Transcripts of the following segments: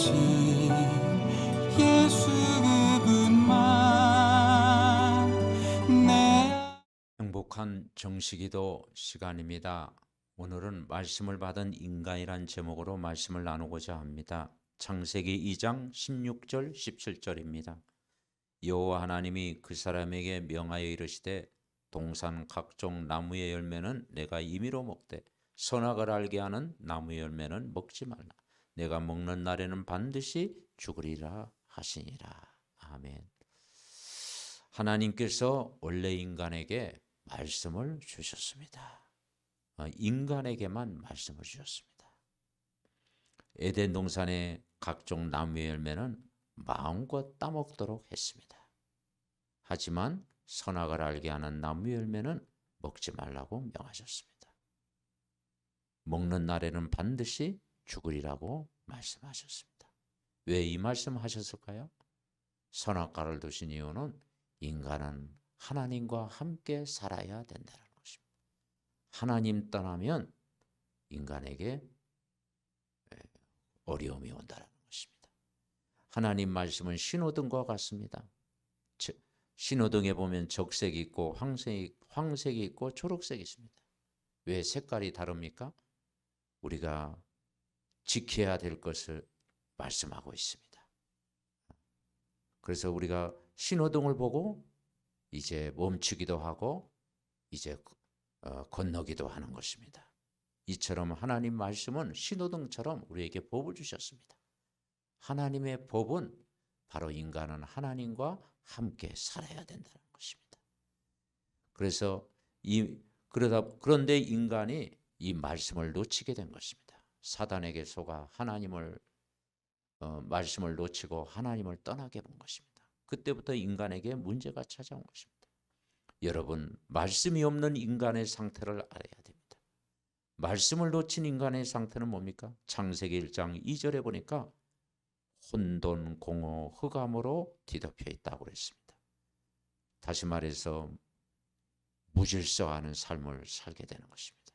오직 예수 그분만 내 행복한 정식기도 시간입니다. 오늘은 말씀을 받은 인간이란 제목으로 말씀을 나누고자 합니다. 창세기 2장 16절 17절입니다. 여호와 하나님이 그 사람에게 명하여 이르시되 동산 각종 나무의 열매는 내가 임의로 먹되 선악을 알게 하는 나무의 열매는 먹지 말라. 내가 먹는 날에는 반드시 죽으리라 하시니라. 아멘. 하나님께서 원래 인간에게 말씀을 주셨습니다. 인간에게만 말씀을 주셨습니다. 에덴 동산의 각종 나무의 열매는 마음껏 따먹도록 했습니다. 하지만 선악을 알게 하는 나무의 열매는 먹지 말라고 명하셨습니다. 먹는 날에는 반드시 죽으리라고 말씀하셨습니다. 왜 이 말씀하셨을까요? 선악과를 두신 이유는 인간은 하나님과 함께 살아야 된다는 것입니다. 하나님 떠나면 인간에게 어려움이 온다는 것입니다. 하나님 말씀은 신호등과 같습니다. 신호등에 보면 적색이 있고 황색이 있고 초록색이 있습니다. 왜 색깔이 다릅니까? 우리가 지켜야 될 것을 말씀하고 있습니다. 그래서 우리가 신호등을 보고 이제 멈추기도 하고 이제 건너기도 하는 것입니다. 이처럼 하나님 말씀은 신호등처럼 우리에게 법을 주셨습니다. 하나님의 법은 바로 인간은 하나님과 함께 살아야 된다는 것입니다. 그래서 그런데 인간이 이 말씀을 놓치게 된 것입니다. 사단에게 속아 말씀을 놓치고 하나님을 떠나게 본 것입니다. 그때부터 인간에게 문제가 찾아온 것입니다. 여러분, 말씀이 없는 인간의 상태를 알아야 됩니다. 말씀을 놓친 인간의 상태는 뭡니까? 창세기 1장 2절에 보니까 혼돈, 공허, 흑암으로 뒤덮여 있다고 그랬습니다. 다시 말해서 무질서하는 삶을 살게 되는 것입니다.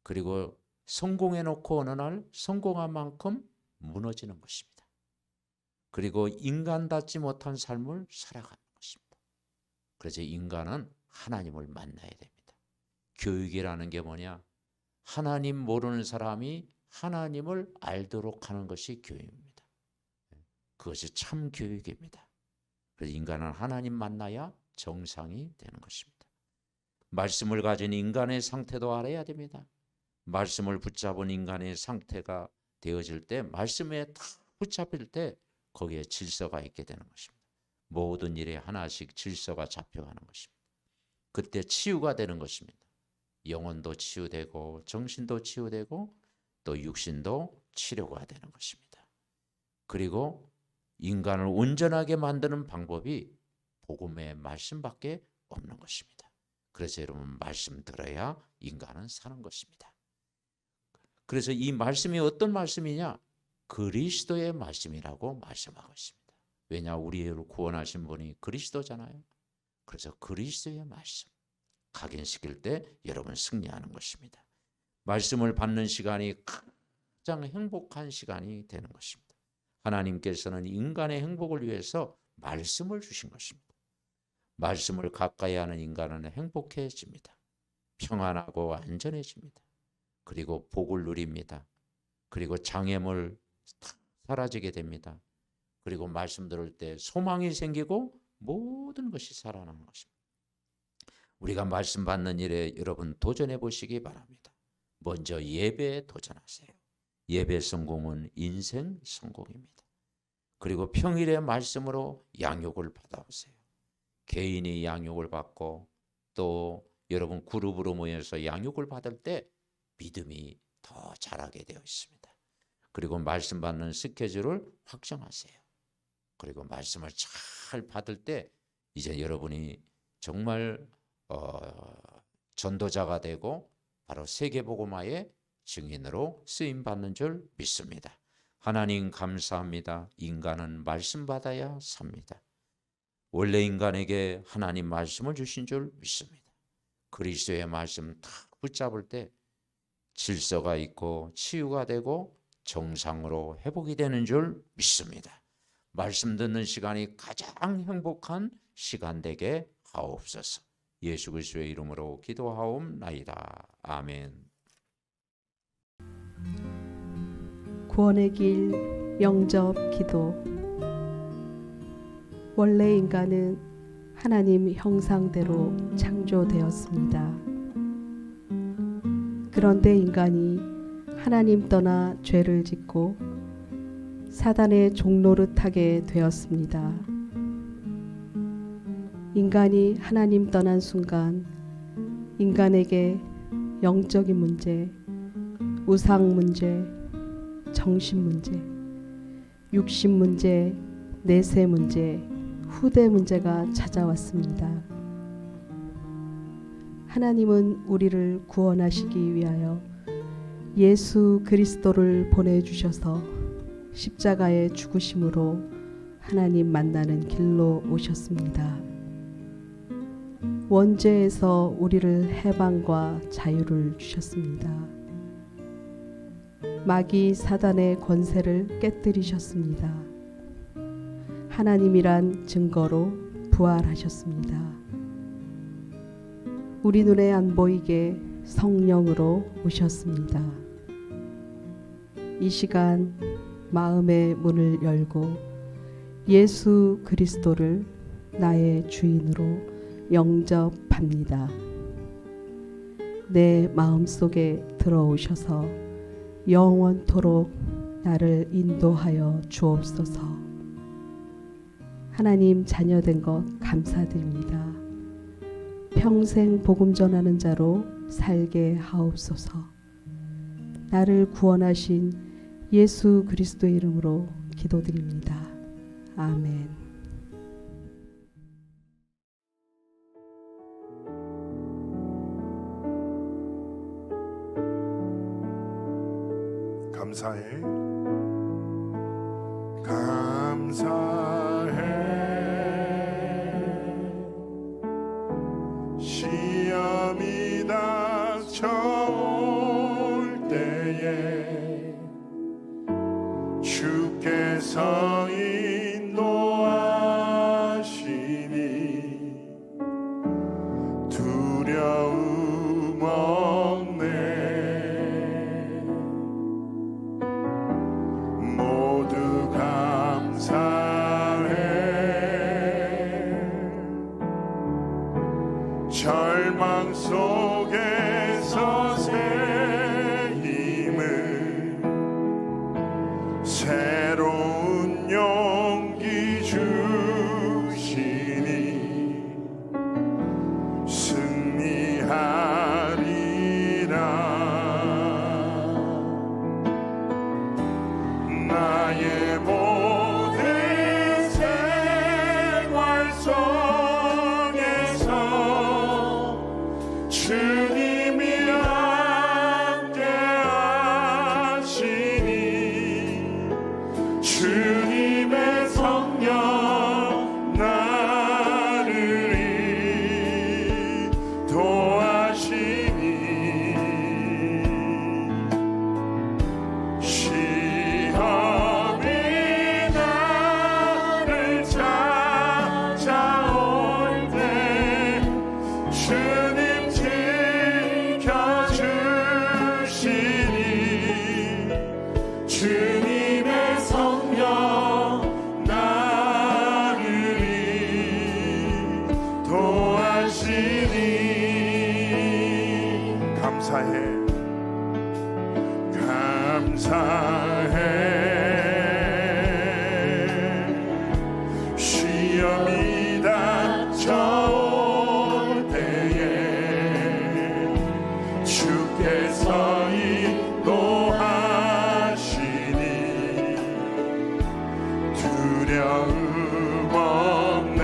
그리고 성공해놓고 어느 날 성공한 만큼 무너지는 것입니다. 그리고 인간답지 못한 삶을 살아가는 것입니다. 그래서 인간은 하나님을 만나야 됩니다. 교육이라는 게 뭐냐? 하나님 모르는 사람이 하나님을 알도록 하는 것이 교육입니다. 그것이 참 교육입니다. 그래서 인간은 하나님 만나야 정상이 되는 것입니다. 말씀을 가진 인간의 상태도 알아야 됩니다. 말씀을 붙잡은 인간의 상태가 되어질 때, 말씀에 다 붙잡힐 때 거기에 질서가 있게 되는 것입니다. 모든 일에 하나씩 질서가 잡혀가는 것입니다. 그때 치유가 되는 것입니다. 영혼도 치유되고 정신도 치유되고 또 육신도 치료가 되는 것입니다. 그리고 인간을 온전하게 만드는 방법이 복음의 말씀밖에 없는 것입니다. 그래서 여러분, 말씀 들어야 인간은 사는 것입니다. 그래서 이 말씀이 어떤 말씀이냐? 그리스도의 말씀이라고 말씀하고 있습니다. 왜냐? 우리를 구원하신 분이 그리스도잖아요. 그래서 그리스도의 말씀 각인시킬 때 여러분 승리하는 것입니다. 말씀을 받는 시간이 가장 행복한 시간이 되는 것입니다. 하나님께서는 인간의 행복을 위해서 말씀을 주신 것입니다. 말씀을 가까이 하는 인간은 행복해집니다. 평안하고 안전해집니다. 그리고 복을 누립니다. 그리고 장애물 사라지게 됩니다. 그리고 말씀 들을 때 소망이 생기고 모든 것이 살아나는 것입니다. 우리가 말씀 받는 일에 여러분 도전해 보시기 바랍니다. 먼저 예배에 도전하세요. 예배 성공은 인생 성공입니다. 그리고 평일에 말씀으로 양육을 받아오세요. 개인이 양육을 받고 또 여러분 그룹으로 모여서 양육을 받을 때 믿음이 더 자라게 되어 있습니다. 그리고 말씀 받는 스케줄을 확정하세요. 그리고 말씀을 잘 받을 때 이제 여러분이 정말 전도자가 되고 바로 세계복음화의 증인으로 쓰임받는 줄 믿습니다. 하나님 감사합니다. 인간은 말씀 받아야 삽니다. 원래 인간에게 하나님 말씀을 주신 줄 믿습니다. 그리스도의 말씀 딱 붙잡을 때 질서가 있고 치유가 되고 정상으로 회복이 되는 줄 믿습니다. 말씀 듣는 시간이 가장 행복한 시간 되게 하옵소서. 예수 그리스도의 이름으로 기도하옵나이다. 아멘. 구원의 길 영접 기도. 원래 인간은 하나님 형상대로 창조되었습니다. 그런데 인간이 하나님 떠나 죄를 짓고 사단의 종노릇하게 되었습니다. 인간이 하나님 떠난 순간 인간에게 영적인 문제, 우상 문제, 정신 문제, 육신 문제, 내세 문제, 후대 문제가 찾아왔습니다. 하나님은 우리를 구원하시기 위하여 예수 그리스도를 보내주셔서 십자가의 죽으심으로 하나님 만나는 길로 오셨습니다. 원죄에서 우리를 해방과 자유를 주셨습니다. 마귀 사단의 권세를 깨뜨리셨습니다. 하나님이란 증거로 부활하셨습니다. 우리 눈에 안 보이게 성령으로 오셨습니다. 이 시간 마음의 문을 열고 예수 그리스도를 나의 주인으로 영접합니다. 내 마음속에 들어오셔서 영원토록 나를 인도하여 주옵소서. 하나님 자녀된 것 감사드립니다. 평생 복음 전하는 자로 살게 하옵소서. 나를 구원하신 예수 그리스도의 이름으로 기도드립니다. 아멘. 감사해, 감사해. 시험이 닥쳐올 때에 주께서 인도하시니 두려움 없네. 모두 감사해. 절망 속에서 새 힘을, 새로운 용기 주시니 승리하리라. 나의 모든 생활 속에서 주님이 함께 하시니 주님의 성령 나를 인도하시니 시험이 나를 찾아올 때 주님 지켜주시니 주님의 성령 나를 인도하시니 감사해, 감사해. 시험이 닥쳐올 때에 주께서 인도하시니 두려움 없네.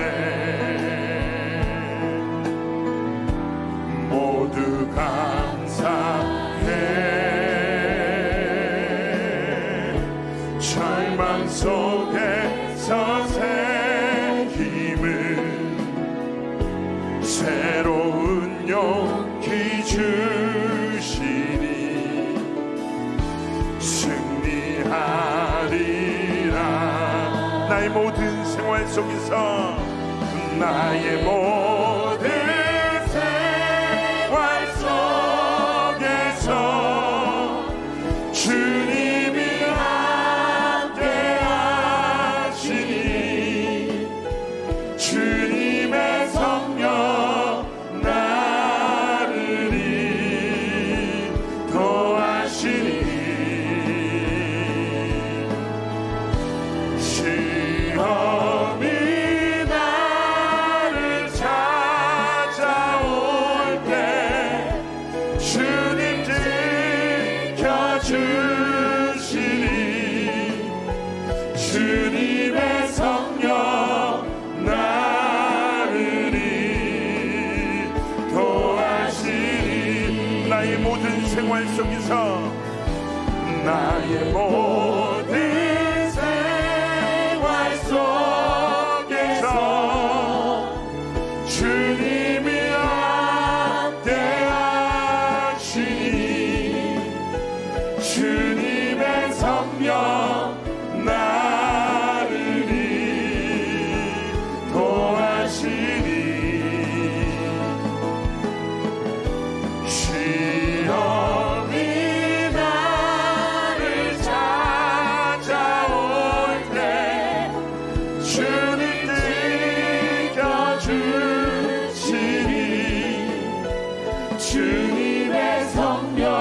모두 감사해. 절망 속에서 새 힘을, 새로운 용기 주시니 승리하리라. 나의 모든 생활 속에서 나의 모든 생활 속에서 주님이 함께 하시니 주님의 성령 나를 인도하시니 시험이 나를 찾아올 때 주님 지켜주시니 주님의 성령 나를 인도하시니 나의 모든 생활 속에서 나의 모든 생활 속에서 주님이 함께 하시니 주님의 성령 나를 인도하시니 시험이 나를 찾아올 때 주님 지켜주시니 주님의 성령